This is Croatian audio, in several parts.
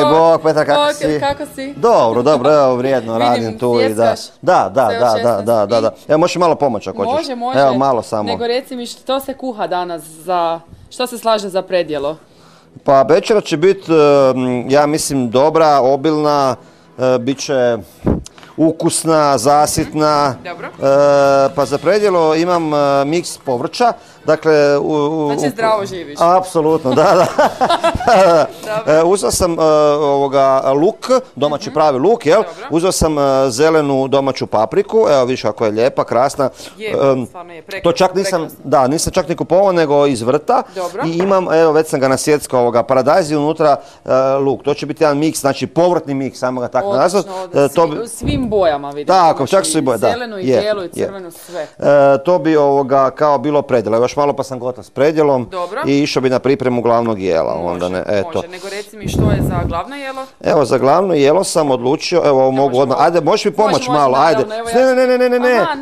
Bog, Petra, kako si? Kako si? Dobro, evo, vrijedno radim tu i da. Da. Evo, možeš malo pomoći ako hoćeš. Može. Evo, malo samo. Nego reci mi što se kuha danas što se slaže za predjelo? Pa večera će biti, ja mislim, dobra, obilna, bit će ukusna, zasitna. Dobro. Pa za predjelo imam miks povrća. Dakle, znači zdravo živiš. Apsolutno, da. Uzeo sam luk, domaći pravi luk, jel? Uzeo sam zelenu domaću papriku, evo vidiš kako je lijepa, krasna. Stvarno je prekrasna. To čak nisam čak ni kupovao, nego iz vrta. Dobro. I imam, evo već sam ga nasjeckao, paradajz i unutra luk. To će biti jedan miks, znači povrtni miks, samo ga tako nazvat. U svim bojama vidim. Tako, čak svi boje, da. Zelenu i bijelu i crvenu, sve. To bi kao bilo predjelo. Još malo pa sam gotov s predjelom. Dobro. I išao bi na pripremu glavnog jela. Može, nego reci mi što je za glavno jelo? Evo, za glavno jelo sam odlučio, evo mogu odmah, ajde, možeš mi pomoći malo, ajde.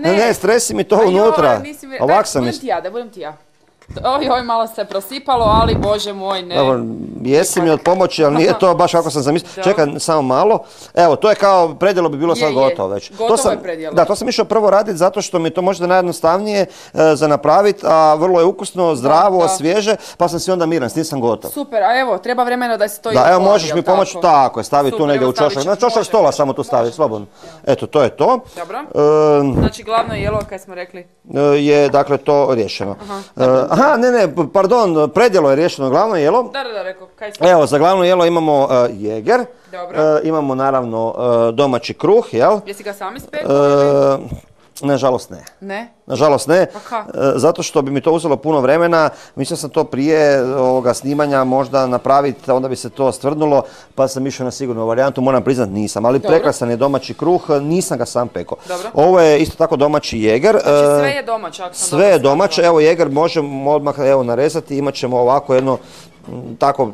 Ne, stresi mi to unutra. Ovak sam budem ti ja. Oj, malo se prosipalo, ali bože moj, ne. Evo, jesi mi od pomoći, ali nije to baš kako sam zamislio. Čekaj, samo malo. Evo, to je kao, predjelo bi bilo sad gotovo već. Gotovo je predjelo. Da, to sam išao prvo raditi zato što mi je to možda najjednostavnije za napraviti, a vrlo je ukusno, zdravo, svježe, pa sam si onda miran, s tim sam gotov. Super, a evo, treba vremena da se to da, evo, možeš mi pomoći, tako je, stavi tu negdje u čošak. Na čošak stola samo tu stavi, slobodno. Eto, to je to. Dobro. Znači, glavno jelo, kaj smo rekli? Je, dakle, to riješeno. Aha, pardon, predjelo je riješeno, glavno jelo. Da, rekao, kaj smo? Evo, za glavno jelo imamo jeger. Dobro. Imamo naravno domaći kruh, jel? Jesi ga sami spekao? Nažalost ne. Ne? Nažalost ne, pa kako? Zato što bi mi to uzelo puno vremena, mislio sam to prije ovoga snimanja možda napraviti, onda bi se to stvrdnulo, pa sam išao na sigurnu varijantu, moram priznati nisam, ali prekrasan je domaći kruh, nisam ga sam pekao. Ovo je isto tako domaći jeger. Znači sve je domaće? Sve je domaće, evo jeger možemo odmah narezati, imat ćemo ovako jedno tako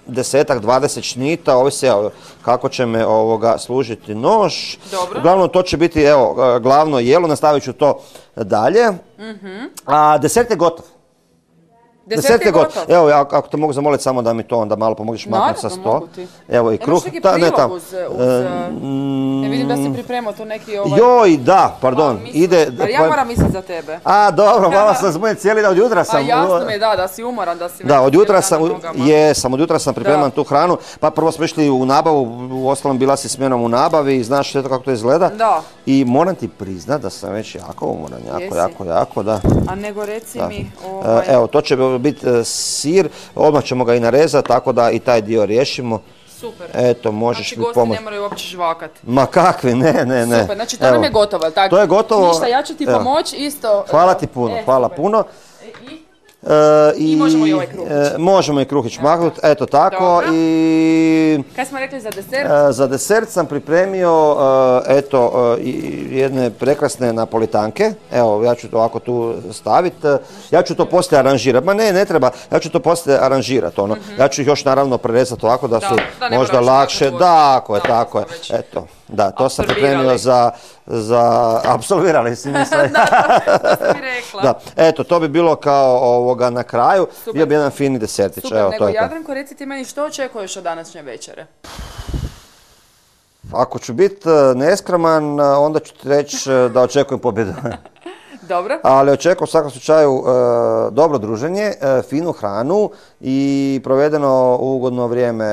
10-20 šnita, ovisi kako će me služiti nož. Dobro. Uglavnom to će biti glavno jelo, nastavit ću to dalje. A desert je gotov. Desert je gotov? Evo, ako te mogu zamoliti samo da mi to onda malo pomogiš maknuti sa sto. Naravno, mogu ti. Evo i kruh. Ne vidim da si pripremao to neki Joj, da, pardon. Ali ja moram misliti za tebe. A, dobro, malo sam zbunjen cijeli dan, od jutra sam. Pa jasno mi je da si umoran, da si... Da, od jutra sam pripreman tu hranu. Pa prvo smo išli u nabavu, uostalom bila si s menom u nabavi i znaš sve to kako to izgleda. Da. I moram ti priznat da sam već jako umoran, jako, da. A nego reci mi... Evo, to će biti sir, odmah ćemo ga i narezati, tako da i taj dio riješimo. Super. Eto, možeš mi pomoći. Znači, gosti ne moraju uopće žvakat. Ma kakvi, ne. Super, znači to nam je gotovo, ali tako? To je gotovo. Ništa, ja ću ti pomoći isto. Hvala ti puno, hvala puno. I možemo i ovaj kruhić. Možemo i kruhić maknuti, eto tako. Dobro. I kaj smo rekli za desert? Za desert sam pripremio jedne prekrasne napolitanke. Evo, ja ću to ovako tu staviti. Ja ću to poslije aranžirati. Ma ne treba. Ja ću to poslije aranžirati. Ja ću ih još naravno prerezati ovako da su možda lakše. Tako je. Eto. Da, to sam pripremio za apsolvirali si mi sve. Da, to sam mi rekla. Da, eto, to bi bilo kao na kraju. Bio bi jedan fini desertić. Super, nego Jadranko, reci ti meni što očekuješ od današnje večere? Ako ću biti neskroman, onda ću ti reći da očekujem pobjedu. Dobro. Ali očekujem u svakom slučaju dobro druženje, finu hranu i provedeno ugodno vrijeme,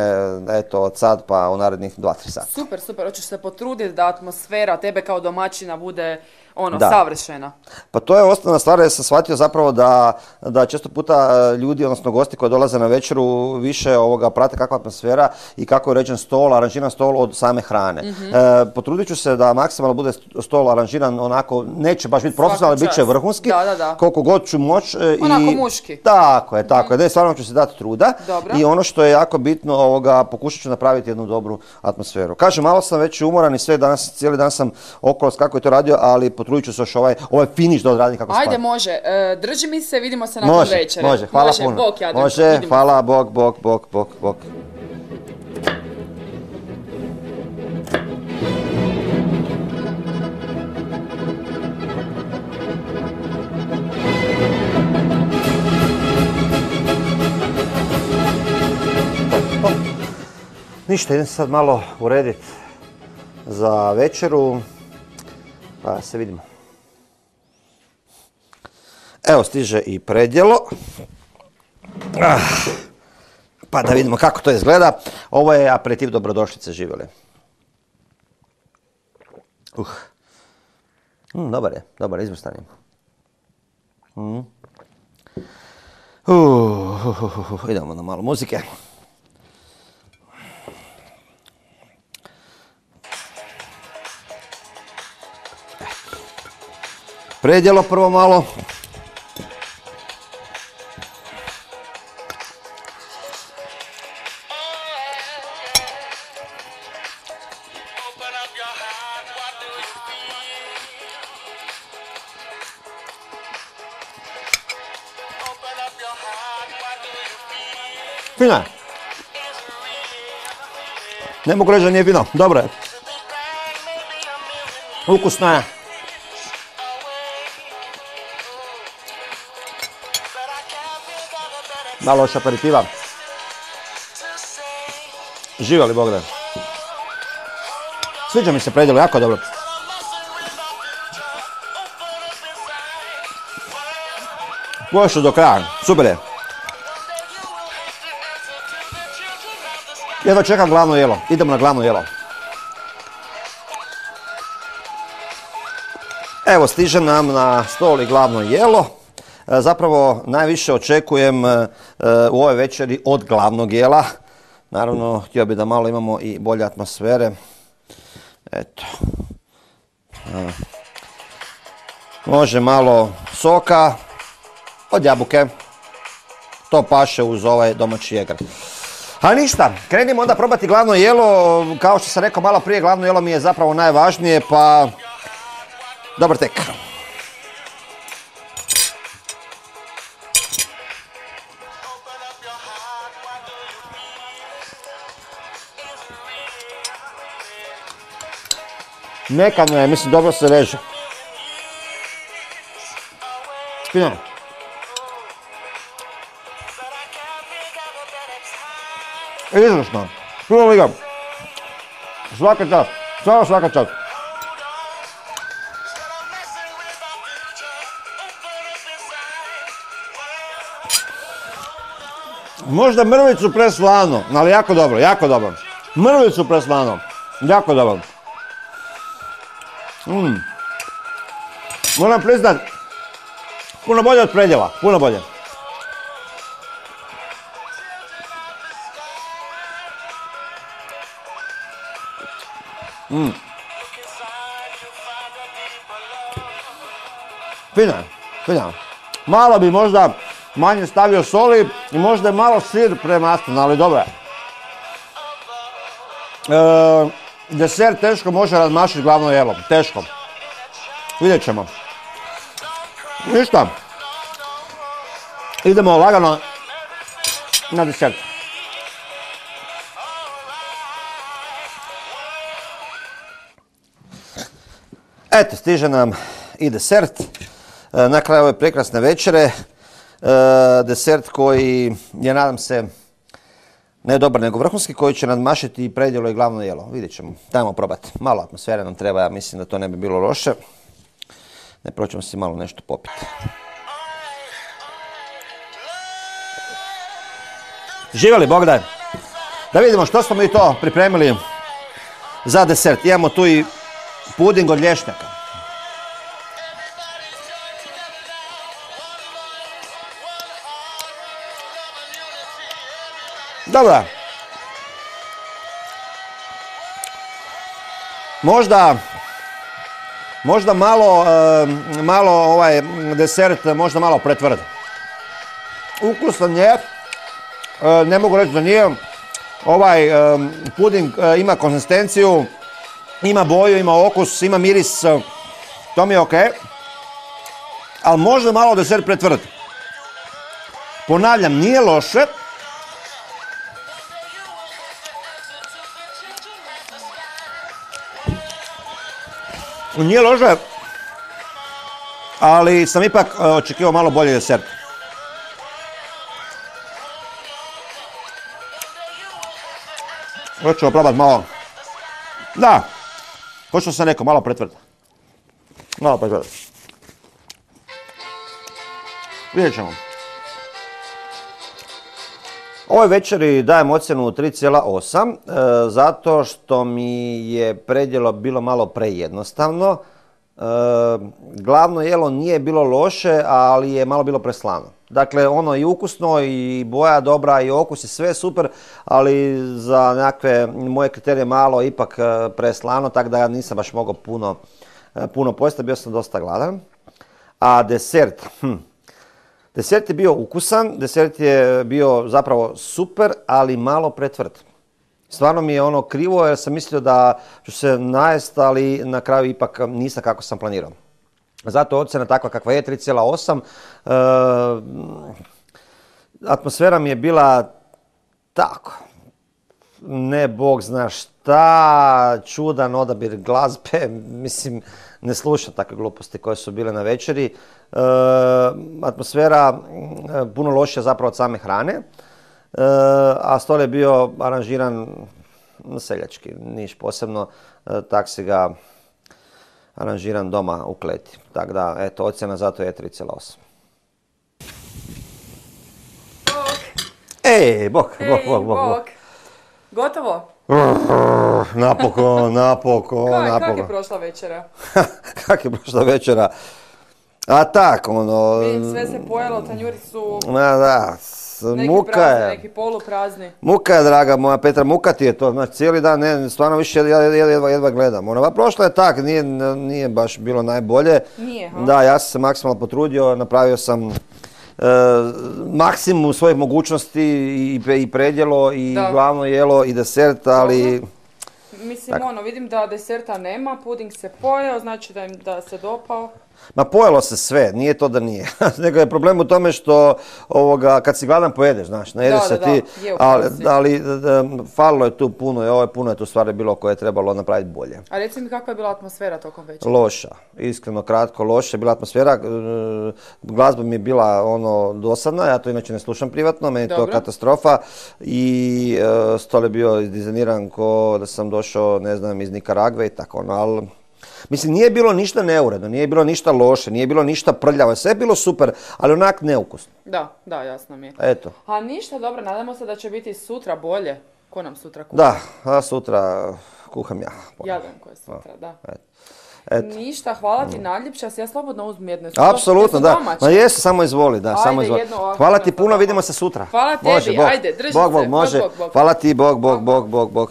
eto, od sad pa u narednih 2-3 sata. Super, hoćeš se potruditi da atmosfera tebe kao domaćina bude savršena. Pa to je osnovna stvar, jer sam shvatio zapravo da često puta ljudi, odnosno gosti koji dolaze na večeru više prate kakva atmosfera i kako je uređen stol, aranžiran stol od same hrane. Potrudit ću se da maksimalno bude stol aranžiran onako, neće baš biti profesionalno, bit će vrhunski, koliko god ću moć. Onako muški. Tako je. Ne, stvarno ću se dati truda. I ono što je jako bitno, pokušat ću napraviti jednu dobru atmosferu. Kažem, malo sam već umoran i sve danas, cijeli dan sam okolo kako je to radio, ali potrudit potrudit ću se još ovaj finish da odradim kako spada. Ajde, može. Drži mi se, vidimo se nakon večere. Može, hvala puno. Bok, Jadranko, može, hvala, bok. Ništa, idem sad malo urediti za večeru, pa se vidimo. Evo stiže i predjelo. Pa da vidimo kako to izgleda. Ovo je aperitiv dobrodošlice, živjeli. Dobar je, izvrstan je. Idemo na malo muzike. Predjelo prvo malo. Fina je. Ne mogu reći da nije fino, dobro je. Ukusna je. Malo još aperitiva. Živjeli, Bogdan. Sviđa mi se predjelo, jako dobro. Poješću do kraja, super je. Jedva čekam glavno jelo, idemo na glavno jelo. Evo, stiže nam na stol i glavno jelo. Zapravo najviše očekujem u ovoj večeri od glavnog jela. Naravno, htio bih da malo imamo i bolje atmosfere. Eto. Može malo soka od jabuke. To paše uz ovaj domaći jegar. A ništa, krenimo onda probati glavno jelo. Kao što sam rekao malo prije, glavno jelo mi je zapravo najvažnije, pa dobar tek. Mekano je, mislim, dobro se reže. Fino. Izvršno. Puno liga. Svaka čast. Samo svaka čast. Možda mrvicu preslano, ali jako dobro, jako dobro. Mrvicu preslano. Jako dobro. Moram priznat, puno bolje od predjela, puno bolje. Fina. Malo bi možda manje stavio soli i možda je malo sir premastan, ali dobro je. Desert teško može razmašiti glavno jelo, teško. Vidjet ćemo. Ništa. Idemo lagano na desert. Eto, stiže nam i desert. Na kraju ove prekrasne večere. Desert koji je, nadam se, ne dobar nego vrhunski, koji će nadmašiti i predjelo i glavno jelo. Vidjet ćemo. Dajmo probati. Malo atmosfere nam treba, ja mislim da to ne bi bilo loše. Ne, proćemo si malo nešto popiti. Živjeli, Bogdan. Da vidimo što smo mi to pripremili za desert. Imamo tu i puding od lješnjaka. Dobro. Možda malo ovaj desert možda malo pretvrd. Ukusan je, ne mogu reći da nije. Ovaj puding ima konzistenciju, ima boju, ima okus, ima miris. To mi je okej. Ali možda malo desert pretvrd. Ponavljam, nije loše. Nije loše, ali sam ipak očekivao malo bolji desert. Ovo ćemo probati malo. Da, ko što sam rekao, malo pretvrd. Malo pretvrd. Vidjet ćemo. Ovoj večeri dajem ocjenu 3,8 zato što mi je predjelo bilo malo prejednostavno. Glavno jelo nije bilo loše, ali je malo bilo preslano. Dakle, ono i ukusno, i boja dobra, i okus, i sve super, ali za nekakve moje kriterije malo ipak preslano, tako da ja nisam baš mogao puno pojesti, bio sam dosta gladan. A desert, desert je bio ukusan, desert je bio zapravo super, ali malo pretvrd. Stvarno mi je ono krivo jer sam mislio da ću se najest, ali na kraju ipak nisam kako sam planirao. Zato ocjena takva kakva je, 3,8. Atmosfera mi je bila tako, ne bog zna šta, čudan odabir glazbe, mislim, ne slušam takve gluposti koje su bile na večeri. Atmosfera puno lošija zapravo od same hrane, a stol je bio aranžiran seljački, niš posebno, tak si ga aranžiran doma u kleti. Tako da, eto, ocjena zato je 3,8. Ej, bok. Gotovo? Napokon. Kak je prošla večera? Kak je prošla večera? A tak, ono... Vidim, sve se pojelo, tanjuri su... Da, neki muka prazni, je. neki poluprazni. Muka je, draga moja Petra, muka ti je to, znači cijeli dan, ne, stvarno više jedva gledam. Ono, prošla je tak, nije baš bilo najbolje. Nije, ha? Da, ja sam se maksimalno potrudio, napravio sam maksimum svojih mogućnosti i predjelo, i glavno jelo, i desert, ali... Mislim, vidim da deserta nema, puding se pojeo, znači da se dopao. Ma pojelo se sve, nije to da nije. Nego je problem u tome što kad si gladan pojedeš, znaš, najedeš se ti, ali falilo je tu puno i puno je tu stvari bilo koje je trebalo napraviti bolje. A reci mi kakva je bila atmosfera tokom večera? Loša, iskreno kratko loša je bila atmosfera, glazba mi je bila dosadna, ja to inače ne slušam privatno, meni je to katastrofa i stol je bio izdizajniran ko da sam došao, ne znam, iz Nikaragve i tako, ali... Mislim, nije bilo ništa neuredno, nije bilo ništa loše, nije bilo ništa prljavo, sve je bilo super, ali onak neukusno. Da, jasno mi je. Eto. A ništa, dobro, nadamo se da će biti sutra bolje. Ko nam sutra kuha? Da, a sutra kuham ja. Jadan ko je sutra, da. Eto. Ništa, hvala ti najljepša, ja slobodno uzmem jednu. Apsolutno, da. Ma jesu, samo izvoli, da, samo izvoli. Hvala ti puno, vidimo se sutra. Hvala tebi, ajde, drži se. Bog, može. Hvala ti, bog.